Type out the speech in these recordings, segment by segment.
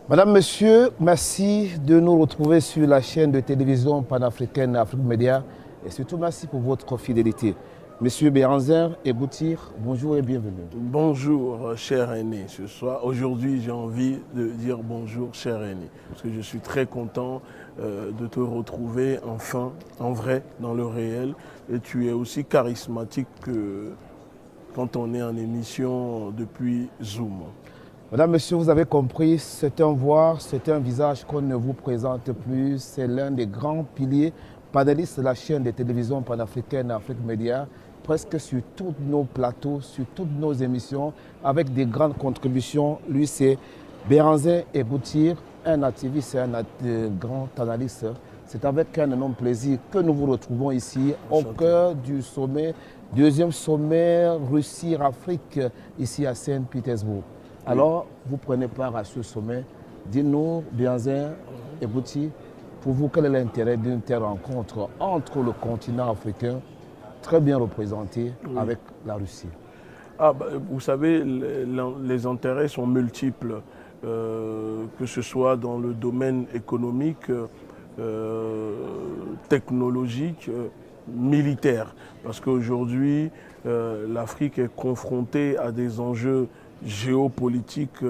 Madame, Monsieur, merci de nous retrouver sur la chaîne de télévision panafricaine Afrique Média et surtout merci pour votre fidélité. Monsieur Béranzin et Boutir, bonjour et bienvenue. Bonjour, cher aîné. Aujourd'hui, j'ai envie de dire bonjour, cher aîné, parce que je suis très content de te retrouver enfin, en vrai, dans le réel. Et tu es aussi charismatique que quand on est en émission depuis Zoom. Madame, Monsieur, vous avez compris, c'est un voir, c'est un visage qu'on ne vous présente plus. C'est l'un des grands piliers panélistes de la chaîne de télévision panafricaine Afrique Média, presque sur tous nos plateaux, sur toutes nos émissions, avec des grandes contributions. Lui, c'est Béranzin et Boutir, un activiste et un grand analyste. C'est avec un énorme plaisir que nous vous retrouvons ici, au cœur du sommet, deuxième sommet Russie-Afrique, ici à Saint-Pétersbourg. Alors, vous prenez part à ce sommet. Dites-nous, Béranzin et Boutir, pour vous, quel est l'intérêt d'une telle rencontre entre le continent africain, très bien représenté, avec la Russie? Vous savez, les intérêts sont multiples, que ce soit dans le domaine économique, technologique, militaire. Parce qu'aujourd'hui, l'Afrique est confrontée à des enjeux géopolitiques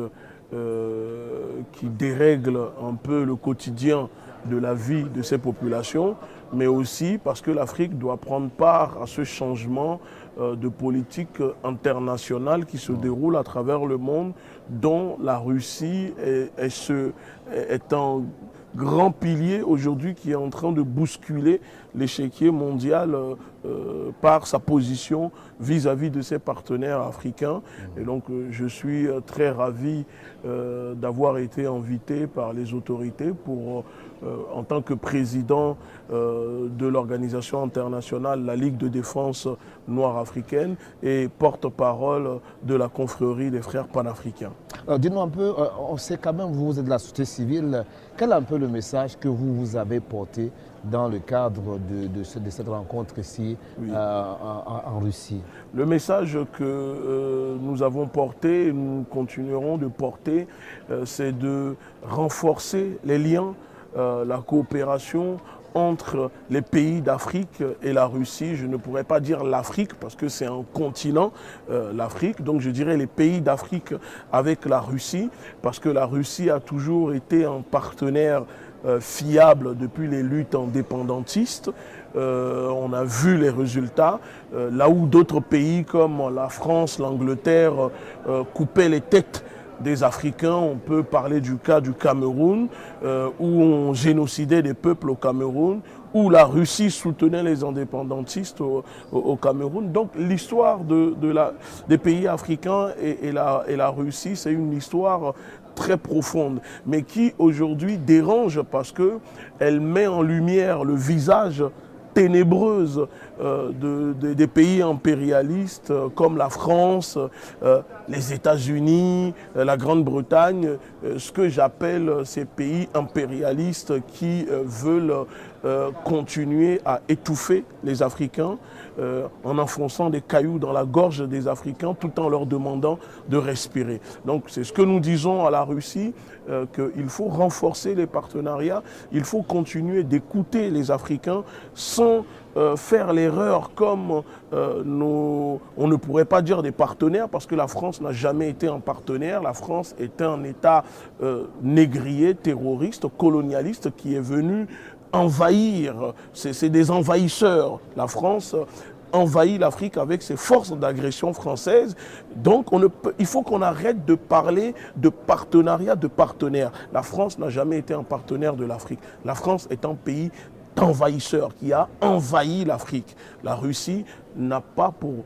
qui dérèglent un peu le quotidien de la vie de ces populations, mais aussi parce que l'Afrique doit prendre part à ce changement de politique internationale qui se déroule à travers le monde, dont la Russie est un grand pilier aujourd'hui qui est en train de bousculer l'échiquier mondial par sa position vis-à-vis de ses partenaires africains. Et donc je suis très ravi d'avoir été invité par les autorités pour, en tant que président de l'organisation internationale, la Ligue de défense noire africaine et porte-parole de la confrérie des frères panafricains. Dites-nous un peu, on sait quand même, vous êtes de la société civile, quel est un peu le message que vous avez porté dans le cadre de cette rencontre ici en Russie? Le message que nous avons porté et nous continuerons de porter, c'est de renforcer les liens, la coopération entre les pays d'Afrique et la Russie. Je ne pourrais pas dire l'Afrique parce que c'est un continent, l'Afrique. Donc je dirais les pays d'Afrique avec la Russie parce que la Russie a toujours été un partenaire fiable depuis les luttes indépendantistes. On a vu les résultats, là où d'autres pays comme la France, l'Angleterre coupaient les têtes des Africains. On peut parler du cas du Cameroun, où on génocidait des peuples au Cameroun, où la Russie soutenait les indépendantistes au Cameroun. Donc l'histoire des pays africains et la Russie, c'est une histoire très profonde, mais qui aujourd'hui dérange parce qu'elle met en lumière le visage ténébreuse des pays impérialistes comme la France, les États-Unis, la Grande-Bretagne, ce que j'appelle ces pays impérialistes qui veulent continuer à étouffer les Africains en enfonçant des cailloux dans la gorge des Africains tout en leur demandant de respirer. Donc c'est ce que nous disons à la Russie, qu'il faut renforcer les partenariats, il faut continuer d'écouter les Africains sans faire l'erreur comme on ne pourrait pas dire des partenaires parce que la France n'a jamais été un partenaire. La France est un État négrier, terroriste, colonialiste qui est venu envahir. C'est des envahisseurs. La France envahit l'Afrique avec ses forces d'agression françaises. Donc il faut qu'on arrête de parler de partenariat, de partenaires. La France n'a jamais été un partenaire de l'Afrique. La France est un pays envahisseur qui a envahi l'Afrique. La Russie n'a pas pour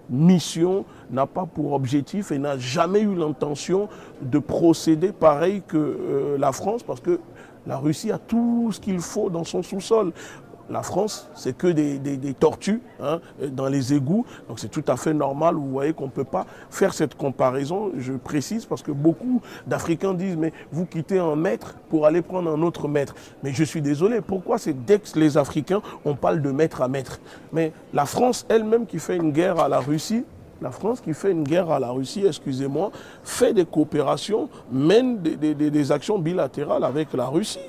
mission, n'a pas pour objectif et n'a jamais eu l'intention de procéder pareil que la France parce que la Russie a tout ce qu'il faut dans son sous-sol. La France, c'est que des tortues dans les égouts. Donc c'est tout à fait normal. Vous voyez qu'on ne peut pas faire cette comparaison. Je précise parce que beaucoup d'Africains disent « mais vous quittez un maître pour aller prendre un autre maître ». Mais je suis désolé. Pourquoi c'est dès que les Africains, on parle de maître à maître? Mais la France elle-même qui fait une guerre à la Russie, La France qui fait une guerre à la Russie, excusez-moi, fait des coopérations, mène des actions bilatérales avec la Russie.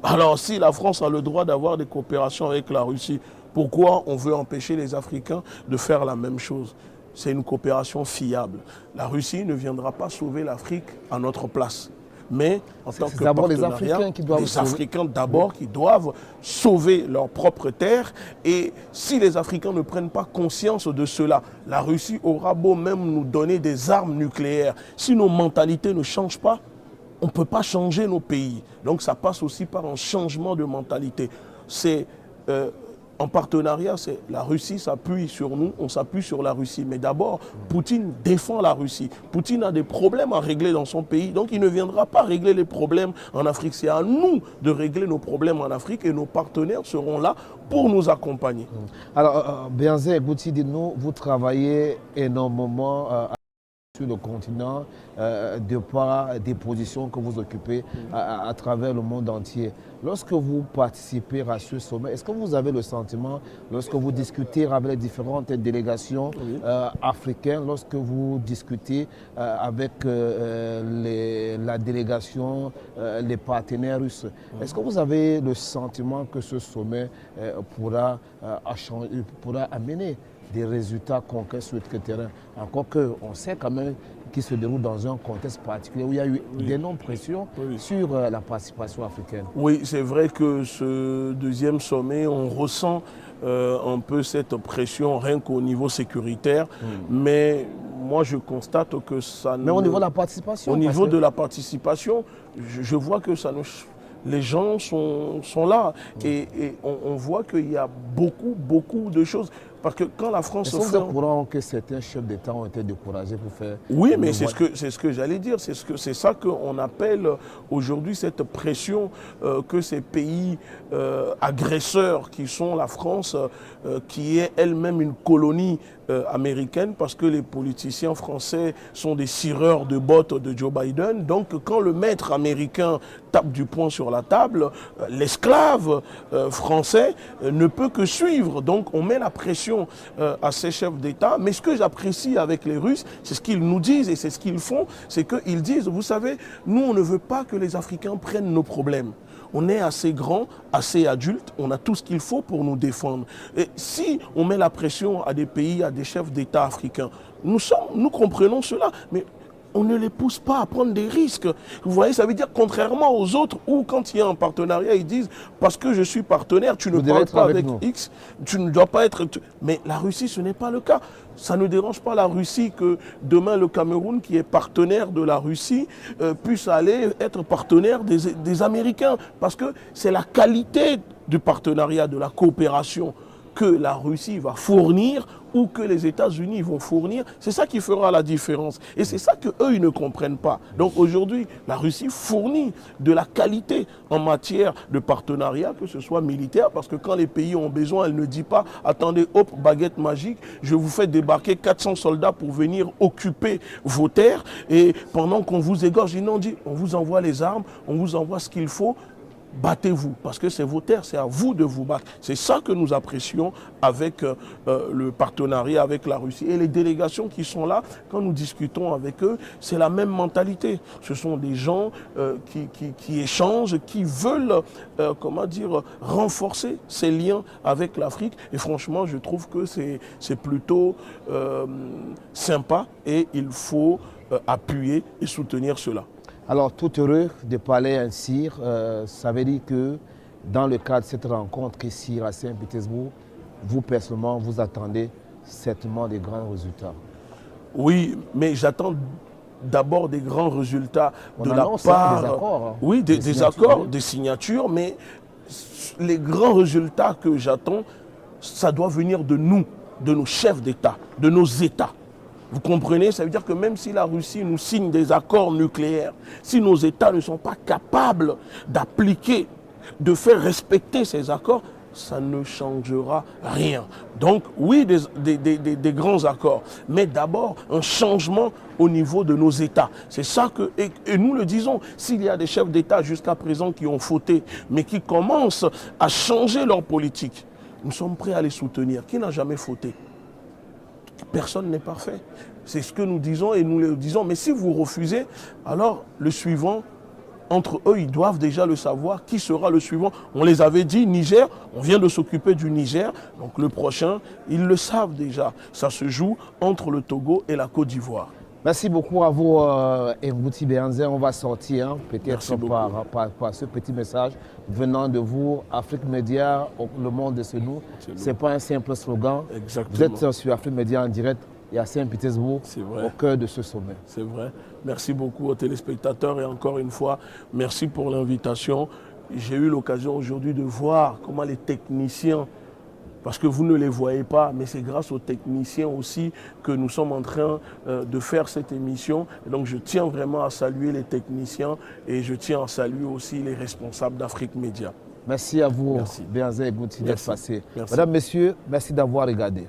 Alors si la France a le droit d'avoir des coopérations avec la Russie, pourquoi on veut empêcher les Africains de faire la même chose? C'est une coopération fiable. La Russie ne viendra pas sauver l'Afrique à notre place. Mais en tant que partenariat, les Africains d'abord qui doivent sauver leur propre terre. Et si les Africains ne prennent pas conscience de cela, la Russie aura beau même nous donner des armes nucléaires. Si nos mentalités ne changent pas, on ne peut pas changer nos pays. Donc ça passe aussi par un changement de mentalité. C'est en partenariat, la Russie s'appuie sur nous, on s'appuie sur la Russie. Mais d'abord, Poutine défend la Russie. Poutine a des problèmes à régler dans son pays, donc il ne viendra pas régler les problèmes en Afrique. C'est à nous de régler nos problèmes en Afrique et nos partenaires seront là pour nous accompagner. Alors, Béhanzin Gouti, dites-nous, vous travaillez énormément sur le continent, de par des positions que vous occupez à travers le monde entier. Lorsque vous participez à ce sommet, est-ce que vous avez le sentiment, lorsque vous discutez avec les différentes délégations africaines, lorsque vous discutez avec la délégation, les partenaires russes, est-ce que vous avez le sentiment que ce sommet pourra amener des résultats concrets sur le terrain? Encore qu'on sait quand même qu'il se déroule dans un contexte particulier où il y a eu d'énormes pressions sur la participation africaine. Oui, c'est vrai que ce deuxième sommet, on ressent un peu cette pression rien qu'au niveau sécuritaire, mais moi je constate que ça... Mais au niveau de la participation? Au niveau de la participation, je vois que ça ne... Les gens sont là et on voit qu'il y a beaucoup de choses. Parce que quand la France... Est-ce que vous êtes au courant que certains chefs d'État ont été découragés pour faire... Oui, mais c'est ce que j'allais dire. C'est ça qu'on appelle aujourd'hui cette pression que ces pays agresseurs qui sont la France, qui est elle-même une colonie américaine, parce que les politiciens français sont des cireurs de bottes de Joe Biden. Donc quand le maître américain tape du poing sur la table, l'esclave français ne peut que suivre. Donc on met la pression à ces chefs d'État. Mais ce que j'apprécie avec les Russes, c'est ce qu'ils nous disent et c'est ce qu'ils font, c'est qu'ils disent, vous savez, nous on ne veut pas que les Africains prennent nos problèmes. On est assez grand, assez adulte, on a tout ce qu'il faut pour nous défendre. Et si on met la pression à des pays, à des chefs d'État africains, nous comprenons cela, mais on ne les pousse pas à prendre des risques. Vous voyez, ça veut dire contrairement aux autres où quand il y a un partenariat, ils disent parce que je suis partenaire, tu ne parles pas avec X, tu ne dois pas être... Mais la Russie, ce n'est pas le cas. Ça ne dérange pas la Russie que demain le Cameroun, qui est partenaire de la Russie, puisse aller être partenaire des Américains. Parce que c'est la qualité du partenariat, de la coopération que la Russie va fournir ou que les États-Unis vont fournir, c'est ça qui fera la différence. Et c'est ça qu'eux, ils ne comprennent pas. Donc aujourd'hui, la Russie fournit de la qualité en matière de partenariat, que ce soit militaire, parce que quand les pays ont besoin, elle ne dit pas, attendez, hop, baguette magique, je vous fais débarquer 400 soldats pour venir occuper vos terres, et pendant qu'on vous égorge, ils n'ont dit, on vous envoie les armes, on vous envoie ce qu'il faut, battez-vous, parce que c'est vos terres, c'est à vous de vous battre. C'est ça que nous apprécions avec le partenariat avec la Russie. Et les délégations qui sont là, quand nous discutons avec eux, c'est la même mentalité. Ce sont des gens qui échangent, qui veulent, comment dire, renforcer ces liens avec l'Afrique. Et franchement, je trouve que c'est plutôt sympa et il faut appuyer et soutenir cela. Alors, tout heureux de parler ainsi, ça veut dire que dans le cadre de cette rencontre ici à Saint-Pétersbourg, vous personnellement, vous attendez certainement des grands résultats. Oui, mais j'attends d'abord des grands résultats de la part... Des accords. Oui, des accords, des signatures, mais les grands résultats que j'attends, ça doit venir de nous, de nos chefs d'État, de nos États. Vous comprenez? Ça veut dire que même si la Russie nous signe des accords nucléaires, si nos États ne sont pas capables d'appliquer, de faire respecter ces accords, ça ne changera rien. Donc oui, des grands accords, mais d'abord un changement au niveau de nos États. C'est ça que, et nous le disons, s'il y a des chefs d'État jusqu'à présent qui ont fauté, mais qui commencent à changer leur politique, nous sommes prêts à les soutenir. Qui n'a jamais fauté? personne n'est parfait. C'est ce que nous disons et nous le disons. Mais si vous refusez, alors le suivant, entre eux, ils doivent déjà le savoir. Qui sera le suivant? On les avait dit, Niger, on vient de s'occuper du Niger. Donc le prochain, ils le savent déjà. Ça se joue entre le Togo et la Côte d'Ivoire. Merci beaucoup à vous, Ngouti Béhanzé. On va sortir peut-être par ce petit message venant de vous. Afrique Média, le monde c'est nous. Ce n'est pas un simple slogan. Exactement. Vous êtes sur Afrique Média en direct et à Saint-Pétersbourg, au cœur de ce sommet. C'est vrai. Merci beaucoup aux téléspectateurs et encore une fois, merci pour l'invitation. J'ai eu l'occasion aujourd'hui de voir comment les techniciens, parce que vous ne les voyez pas, mais c'est grâce aux techniciens aussi que nous sommes en train de faire cette émission. Et donc je tiens vraiment à saluer les techniciens et je tiens à saluer aussi les responsables d'Afrique Média. Merci à vous, Béhanzé Ngouti, d'être passé. Mesdames, Messieurs, merci d'avoir regardé.